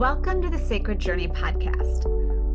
Welcome to the Sacred Journey podcast.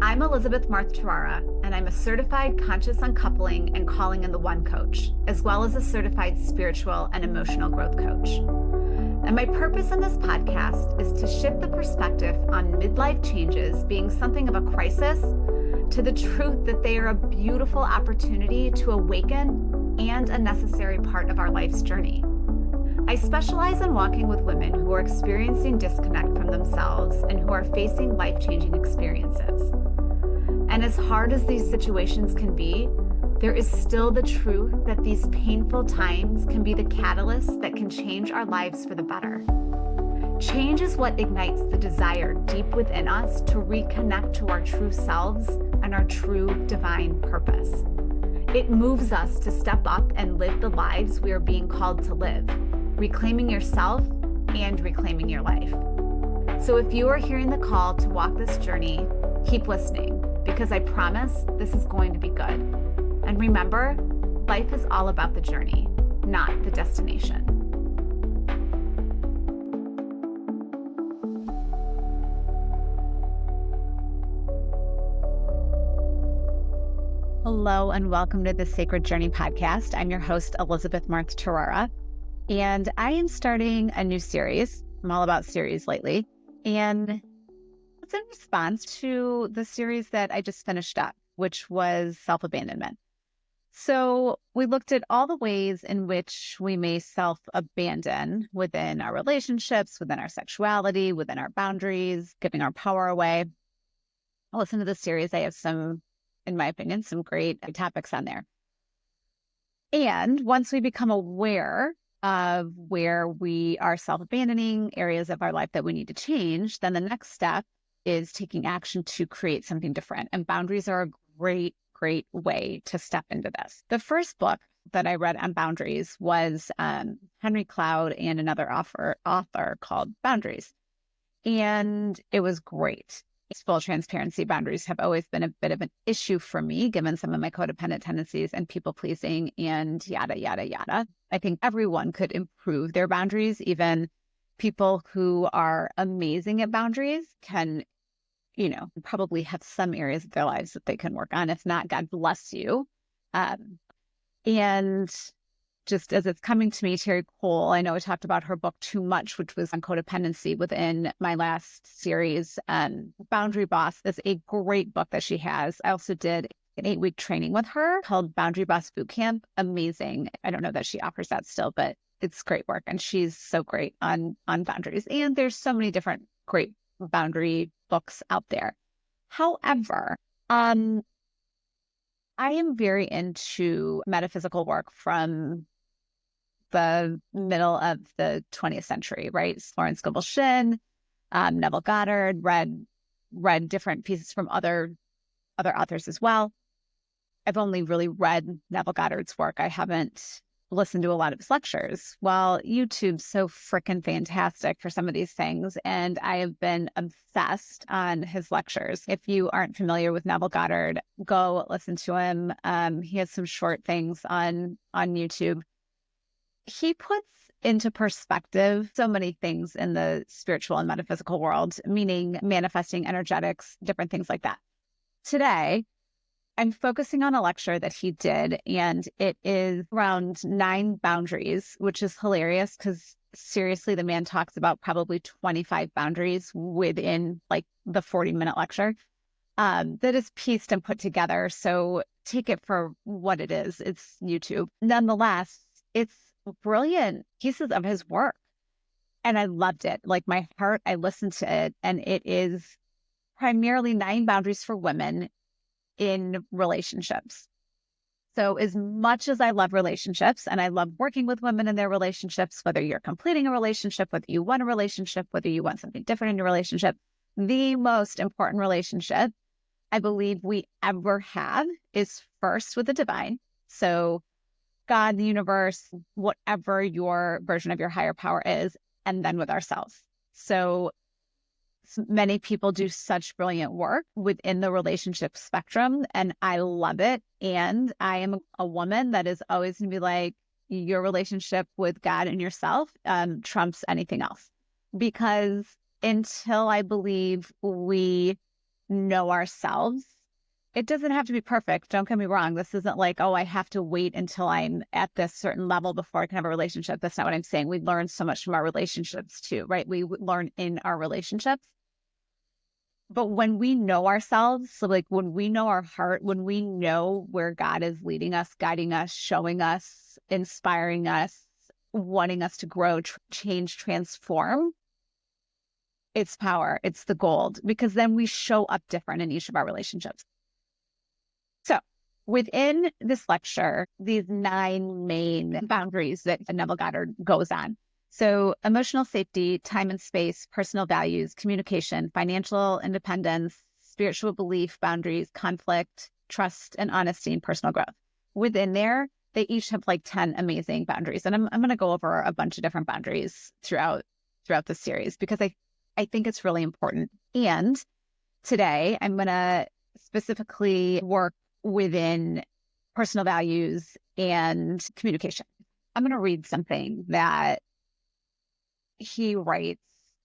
I'm Elizabeth Marth Tarara, and I'm a certified conscious uncoupling and calling in the one coach, as well as a certified spiritual and emotional growth coach. And my purpose in this podcast is to shift the perspective on midlife changes being something of a crisis to the truth that they are a beautiful opportunity to awaken and a necessary part of our life's journey. I specialize in walking with women who are experiencing disconnect from themselves and who are facing life-changing experiences. And as hard as these situations can be, there is still the truth that these painful times can be the catalyst that can change our lives for the better. Change is what ignites the desire deep within us to reconnect to our true selves and our true divine purpose. It moves us to step up and live the lives we are being called to live, reclaiming yourself and reclaiming your life. So if you are hearing the call to walk this journey, keep listening, because I promise this is going to be good. And remember, life is all about the journey, not the destination. Hello, and welcome to the Sacred Journey podcast. I'm your host, Elizabeth Marth Tarara. And I am starting a new series. I'm all about series lately. And it's in response to the series that I just finished up, which was self-abandonment. So we looked at all the ways in which we may self-abandon within our relationships, within our sexuality, within our boundaries, giving our power away. I'll listen to this series. I have some, in my opinion, some great topics on there. And once we become aware of where we are self-abandoning, areas of our life that we need to change, then the next step is taking action to create something different. And boundaries are a great way to step into this. The first book that I read on boundaries was Henry Cloud and another author called Boundaries. And it was great. Full transparency, boundaries have always been a bit of an issue for me, given some of my codependent tendencies and people pleasing and yada, yada, yada. I think everyone could improve their boundaries. Even people who are amazing at boundaries can, probably have some areas of their lives that they can work on. If not, God bless you. And just as it's coming to me, Terry Cole, I know I talked about her book Too Much, which was on codependency within my last series. Boundary Boss is a great book that she has. I also did an 8-week training with her called Boundary Boss Bootcamp. Amazing. I don't know that she offers that still, but it's great work. And she's so great on boundaries. And there's so many different great boundary books out there. However, I am very into metaphysical work from the middle of the 20th century, right? Florence Scovel Shinn, Neville Goddard, read different pieces from other authors as well. I've only really read Neville Goddard's work. I haven't listened to a lot of his lectures. Well, YouTube's so freaking fantastic for some of these things, and I have been obsessed on his lectures. If you aren't familiar with Neville Goddard, go listen to him. He has some short things on YouTube. He puts into perspective so many things in the spiritual and metaphysical world, meaning manifesting, energetics, different things like that. Today, I'm focusing on a lecture that he did, and it is around 9 boundaries, which is hilarious because seriously, the man talks about probably 25 boundaries within like the 40-minute lecture that is pieced and put together. So take it for what it is. It's YouTube. Nonetheless, it's brilliant pieces of his work. And I loved it. Like my heart, I listened to it, and it is primarily 9 boundaries for women in relationships. So as much as I love relationships and I love working with women in their relationships, whether you're completing a relationship, whether you want a relationship, whether you want something different in your relationship, the most important relationship I believe we ever have is first with the divine. So God, the universe, whatever your version of your higher power is, and then with ourselves. So many people do such brilliant work within the relationship spectrum, and I love it. And I am a woman that is always going to be like, your relationship with God and yourself trumps anything else, because until I believe we know ourselves. It doesn't have to be perfect. Don't get me wrong. This isn't like, oh, I have to wait until I'm at this certain level before I can have a relationship. That's not what I'm saying. We learn so much from our relationships too, right? We learn in our relationships. But when we know ourselves, so like when we know our heart, when we know where God is leading us, guiding us, showing us, inspiring us, wanting us to grow, change, transform, it's power. It's the gold, because then we show up different in each of our relationships. So within this lecture, these 9 main boundaries that Neville Goddard goes on. So emotional safety, time and space, personal values, communication, financial independence, spiritual belief, boundaries, conflict, trust, and honesty, and personal growth. Within there, they each have like 10 amazing boundaries. And I'm going to go over a bunch of different boundaries throughout the series, because I think it's really important. And today I'm going to specifically work within personal values and communication. I'm going to read something that he writes.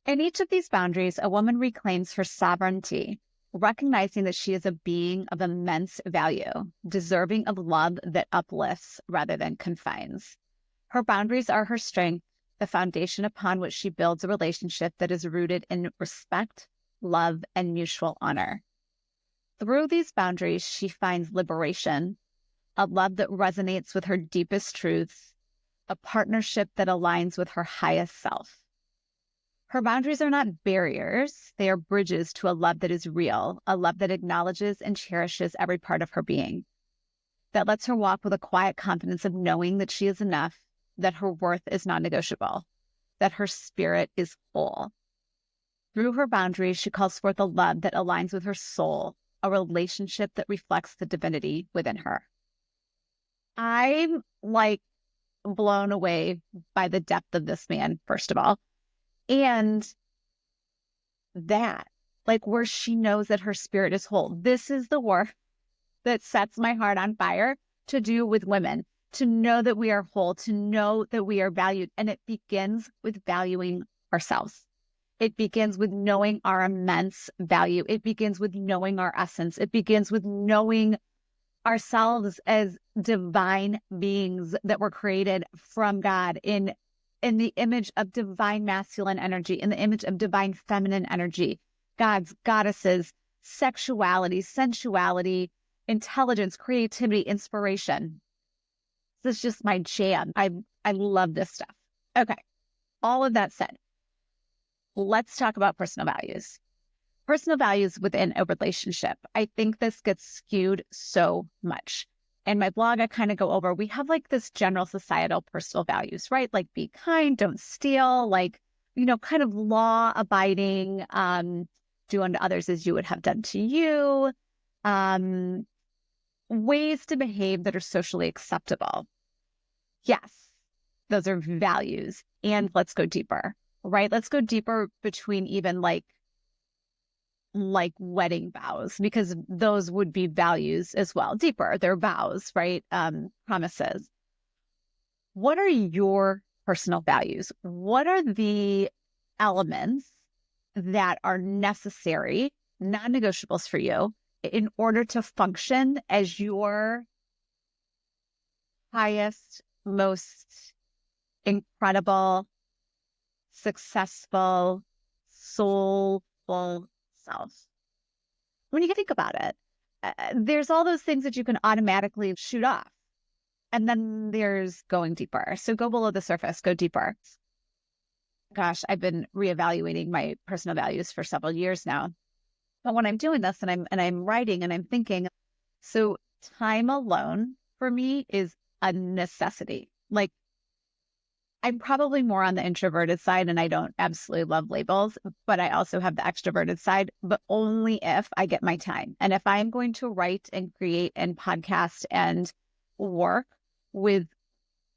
In each of these boundaries, a woman reclaims her sovereignty, recognizing that she is a being of immense value, deserving of love that uplifts rather than confines. Her boundaries are her strength, the foundation upon which she builds a relationship that is rooted in respect, love, and mutual honor. Through these boundaries, she finds liberation, a love that resonates with her deepest truths, a partnership that aligns with her highest self. Her boundaries are not barriers. They are bridges to a love that is real, a love that acknowledges and cherishes every part of her being, that lets her walk with a quiet confidence of knowing that she is enough, that her worth is non-negotiable, that her spirit is whole. Through her boundaries, she calls forth a love that aligns with her soul, a relationship that reflects the divinity within her. I'm like blown away by the depth of this man, first of all. And that, like, where she knows that her spirit is whole. This is the work that sets my heart on fire to do with women, to know that we are whole, to know that we are valued. And it begins with valuing ourselves. It begins with knowing our immense value. It begins with knowing our essence. It begins with knowing ourselves as divine beings that were created from God in the image of divine masculine energy, in the image of divine feminine energy, gods, goddesses, sexuality, sensuality, intelligence, creativity, inspiration. This is just my jam. I love this stuff. Okay. All of that said, let's talk about personal values. Personal values within a relationship. I think this gets skewed so much. In my blog, I kind of go over, we have like this general societal personal values, right? Like be kind, don't steal, like, kind of law abiding, do unto others as you would have done to you, ways to behave that are socially acceptable. Yes, those are values. And let's go deeper, right? Let's go deeper between even like wedding vows, because those would be values as well. Deeper, they're vows, right? Promises. What are your personal values? What are the elements that are necessary, non-negotiables for you in order to function as your highest, most incredible, successful, soulful self? When you think about it, there's all those things that you can automatically shoot off. And then there's going deeper. So go below the surface, go deeper. Gosh, I've been reevaluating my personal values for several years now. But when I'm doing this and I'm writing and I'm thinking, so time alone for me is a necessity. Like, I'm probably more on the introverted side, and I don't absolutely love labels, but I also have the extroverted side, but only if I get my time. And if I'm going to write and create and podcast and work with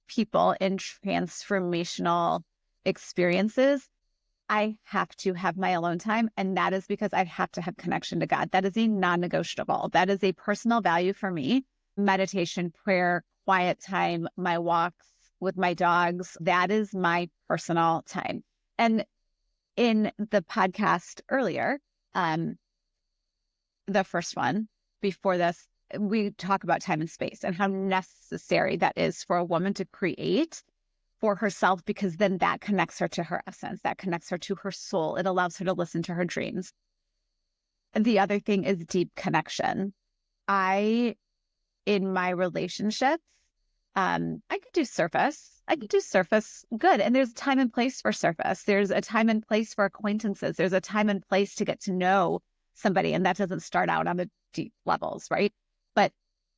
people in transformational experiences, I have to have my alone time. And that is because I have to have connection to God. That is a non-negotiable. That is a personal value for me. Meditation, prayer, quiet time, my walks with my dogs. That is my personal time. And In the podcast earlier, the first one before this, we talk about time and space and how necessary that is for a woman to create for herself, because then that connects her to her essence, that connects her to her soul. It allows her to listen to her dreams. And the other thing is deep connection. In my relationships, I could do surface. I could do surface good. And there's a time and place for surface. There's a time and place for acquaintances. There's a time and place to get to know somebody. And that doesn't start out on the deep levels, right? But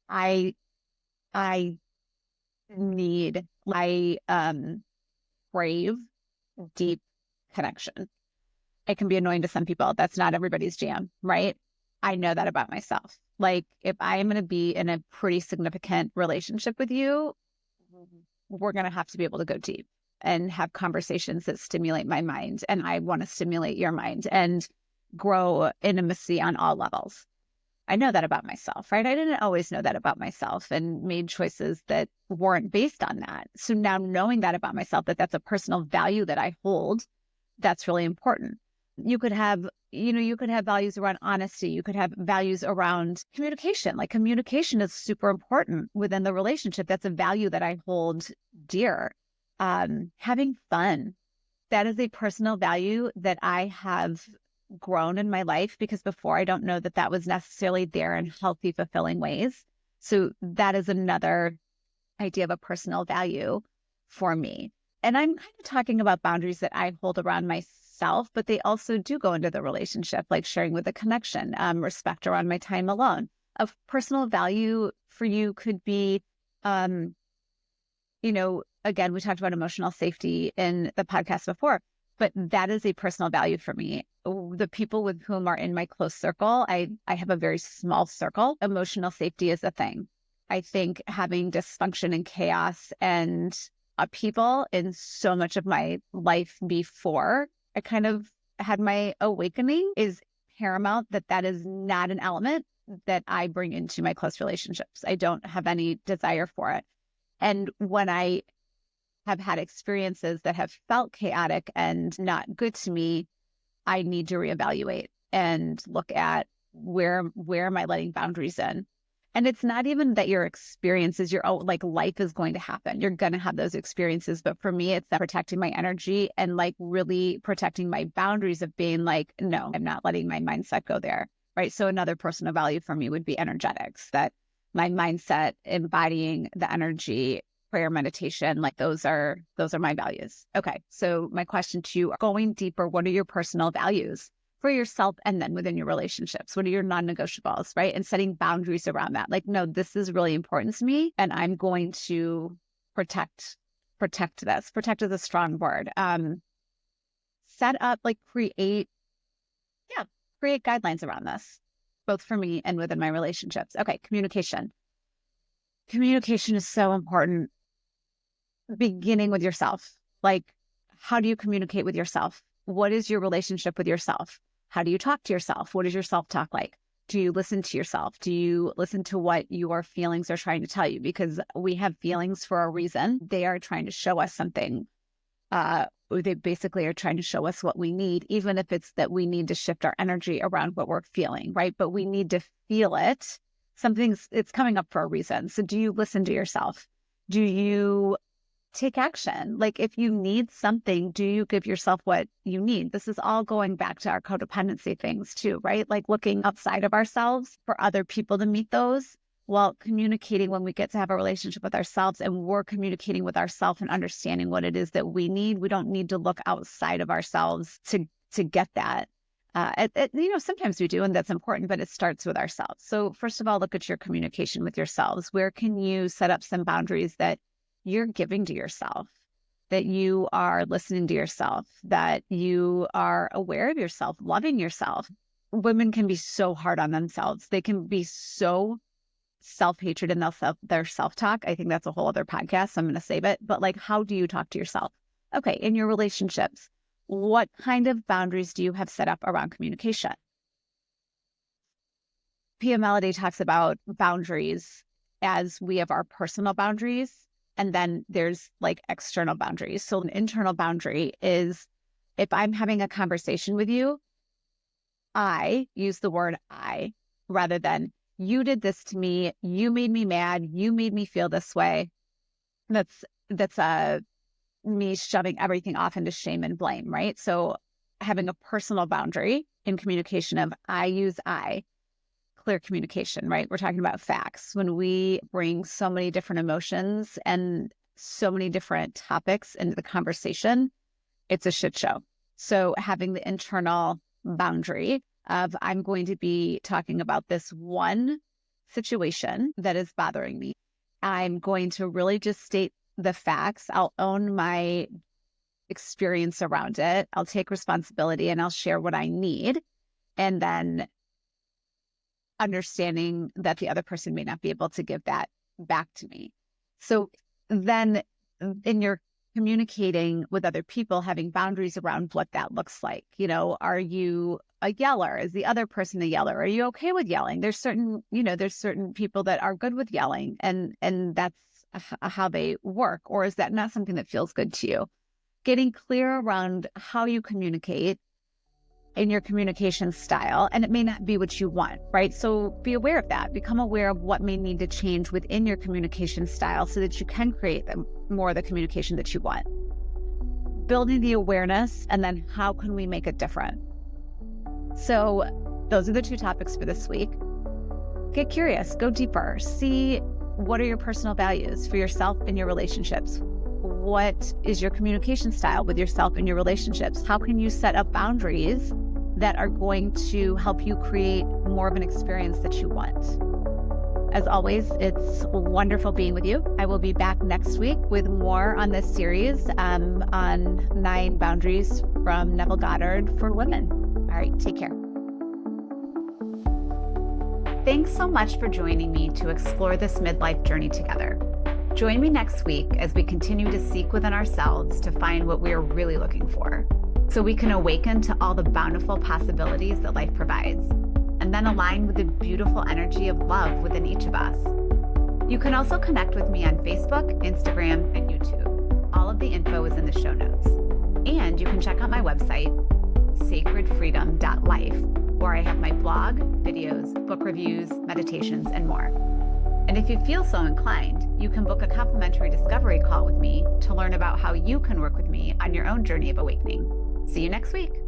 I I need, crave deep connection. It can be annoying to some people. That's not everybody's jam, right? I know that about myself. Like, if I am going to be in a pretty significant relationship with you, we're going to have to be able to go deep and have conversations that stimulate my mind. And I want to stimulate your mind and grow intimacy on all levels. I know that about myself, right? I didn't always know that about myself and made choices that weren't based on that. So now knowing that about myself, that that's a personal value that I hold, that's really important. You could have, you could have values around honesty. You could have values around communication. Like, communication is super important within the relationship. That's a value that I hold dear. Having fun, that is a personal value that I have grown in my life, because before, I don't know that that was necessarily there in healthy, fulfilling ways. So that is another idea of a personal value for me. And I'm kind of talking about boundaries that I hold around myself, but they also do go into the relationship, like sharing with a connection, respect around my time alone. A personal value for you could be, again, we talked about emotional safety in the podcast before, but that is a personal value for me. The people with whom are in my close circle, I have a very small circle. Emotional safety is a thing. I think having dysfunction and chaos and upheaval in so much of my life before I kind of had my awakening is paramount, that is not an element that I bring into my close relationships. I don't have any desire for it. And when I have had experiences that have felt chaotic and not good to me, I need to reevaluate and look at where am I letting boundaries in? And it's not even that your experiences, life is going to happen. You're going to have those experiences. But for me, it's that protecting my energy and really protecting my boundaries of being like, no, I'm not letting my mindset go there. Right. So another personal value for me would be energetics, that my mindset, embodying the energy, prayer, meditation, those are my values. Okay. So my question to you, going deeper, what are your personal values for yourself and then within your relationships? What are your non-negotiables, right? And setting boundaries around that. Like, no, this is really important to me and I'm going to protect this. Protect is a strong word. Set up, create guidelines around this, both for me and within my relationships. Okay. Communication. Communication is so important. Beginning with yourself. Like, how do you communicate with yourself? What is your relationship with yourself? How do you talk to yourself? What is your self-talk like? Do you listen to yourself? Do you listen to what your feelings are trying to tell you? Because we have feelings for a reason. They are trying to show us something. They basically are trying to show us what we need, even if it's that we need to shift our energy around what we're feeling, right? But we need to feel it. It's coming up for a reason. So do you listen to yourself? Do you take action? Like, if you need something, do you give yourself what you need? This is all going back to our codependency things too, right? Like, looking outside of ourselves for other people to meet those, while communicating when we get to have a relationship with ourselves and we're communicating with ourselves and understanding what it is that we need. We don't need to look outside of ourselves to get that. Sometimes we do, and that's important, but it starts with ourselves. So first of all, look at your communication with yourselves. Where can you set up some boundaries that you're giving to yourself, that you are listening to yourself, that you are aware of yourself, loving yourself? Women can be so hard on themselves. They can be so self-hatred in their self-talk. I think that's a whole other podcast, so I'm going to save it. But how do you talk to yourself? Okay, in your relationships, what kind of boundaries do you have set up around communication? Pia Melody talks about boundaries as we have our personal boundaries, and then there's external boundaries. So an internal boundary is if I'm having a conversation with you, I use the word I rather than you did this to me, you made me mad, you made me feel this way. That's me shoving everything off into shame and blame, right? So having a personal boundary in communication of I use I, clear communication, right? We're talking about facts. When we bring so many different emotions and so many different topics into the conversation, it's a shit show. So having the internal boundary of I'm going to be talking about this one situation that is bothering me. I'm going to really just state the facts. I'll own my experience around it. I'll take responsibility and I'll share what I need. And then understanding that the other person may not be able to give that back to me. So then in your communicating with other people, having boundaries around what that looks like. You know, are you a yeller? Is the other person a yeller? Are you okay with yelling? There's certain people that are good with yelling and that's how they work. Or is that not something that feels good to you? Getting clear around how you communicate in your communication style, and it may not be what you want, right? So be aware of that. Become aware of what may need to change within your communication style so that you can create more of the communication that you want. Building the awareness, and then how can we make it different? So those are the 2 topics for this week. Get curious, go deeper, see what are your personal values for yourself and your relationships. What is your communication style with yourself and your relationships? How can you set up boundaries that are going to help you create more of an experience that you want? As always, it's wonderful being with you. I will be back next week with more on this series on 9 boundaries from Neville Goddard for women. All right, take care. Thanks so much for joining me to explore this midlife journey together. Join me next week as we continue to seek within ourselves to find what we are really looking for, so we can awaken to all the bountiful possibilities that life provides, and then align with the beautiful energy of love within each of us. You can also connect with me on Facebook, Instagram, and YouTube. All of the info is in the show notes. And you can check out my website, sacredfreedom.life, where I have my blog, videos, book reviews, meditations, and more. And if you feel so inclined, you can book a complimentary discovery call with me to learn about how you can work with me on your own journey of awakening. See you next week.